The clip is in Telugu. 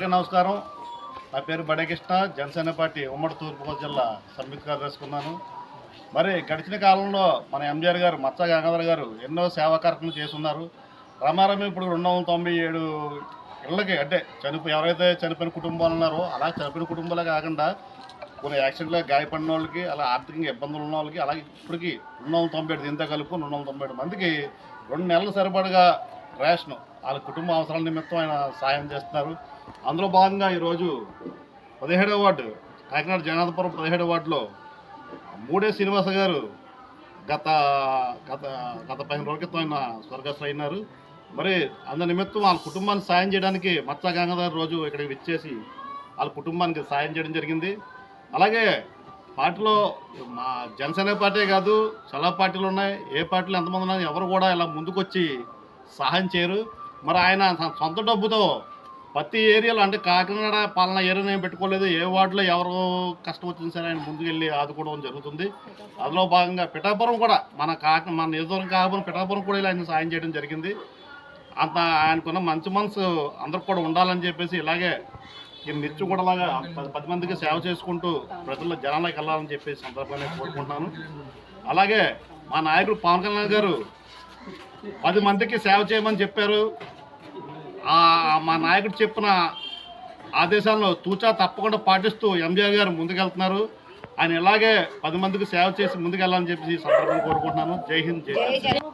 అందరికీ నమస్కారం. నా పేరు బడకృష్ణ, జనసేన పార్టీ ఉమ్మడి తూర్పుగోదావరి జిల్లా సంయుక్త కార్యదర్శి. మరి గడిచిన కాలంలో మన ఎంజీఆర్ గారు, మచ్చ గంగాధర్ గారు ఎన్నో సేవా కార్యక్రమాలు చేస్తున్నారు. రామారావు ఇప్పుడు 297 ఇళ్ళకి, అంటే ఎవరైతే చనిపోయిన కుటుంబాలు ఉన్నారో అలా చనిపోయిన కుటుంబాలే కాకుండా కొన్ని యాక్సిడెంట్లో గాయపడిన వాళ్ళకి, అలా ఆర్థికంగా ఇబ్బందులు ఉన్న వాళ్ళకి, అలాగే ఇప్పటికి 297 దీంతో కలుపు 297 మందికి 2 నెలల సరిపడగా రేషను వాళ్ళ కుటుంబ అవసరాల నిమిత్తం ఆయన సాయం చేస్తున్నారు. అందులో భాగంగా ఈరోజు 17వ వార్డు, కాకినాడ జగన్నాథపురం 17వ వార్డులో మూడే శ్రీనివాస గారు గత గత గత 15 రోజుల క్రితం ఆయన స్వర్గస్థులు అయినారు. మరి అందు నిమిత్తం వాళ్ళ కుటుంబాన్ని సాయం చేయడానికి మచ్చ గంగాధర్ రోజు ఇక్కడికి విచ్చేసి వాళ్ళ కుటుంబానికి సాయం చేయడం జరిగింది. అలాగే పార్టీలో మా జనసేన పార్టీ కాదు, చాలా పార్టీలు ఉన్నాయి. ఏ పార్టీలు ఎంతమంది ఉన్నా ఎవరు కూడా ఇలా ముందుకొచ్చి సహాయం చేయరు. మరి ఆయన సొంత డబ్బుతో ప్రతి ఏరియాలో, అంటే కాకినాడ పాలన ఏరియాలో ఏం పెట్టుకోలేదు, ఏ వార్డులో ఎవరు కష్టం వచ్చినా సరే ఆయన ముందుకెళ్ళి ఆదుకోవడం జరుగుతుంది. అందులో భాగంగా పిఠాపురం కూడా మన నియోజకవర్గం కాకపోయినా పిఠాపురం కూడా ఇలా ఆయన సాయం చేయడం జరిగింది. అంత ఆయనకున్న మంచి మనసు అందరికి కూడా ఉండాలని చెప్పేసి ఇలాగే నిత్యం కూడా అలాగా 10 మందికి సేవ చేసుకుంటూ ప్రజల్లో జనాలకు వెళ్ళాలని చెప్పేసి సందర్భంగా కోరుకుంటున్నాను. అలాగే మా నాయకుడు పవన్ కళ్యాణ్ గారు 10 మందికి సేవ చేయమని చెప్పారు. మా నాయకుడు చెప్పిన ఆదేశాలను తూచా తప్పకుండా పాటిస్తూ ఎంజీఆర్ గారు ముందుకెళ్తున్నారు. ఆయన ఇలాగే 10 మందికి సేవ చేసి ముందుకెళ్ళాలని చెప్పేసి సందర్భంగా కోరుకుంటున్నాను. జై హింద్, జై హింద్.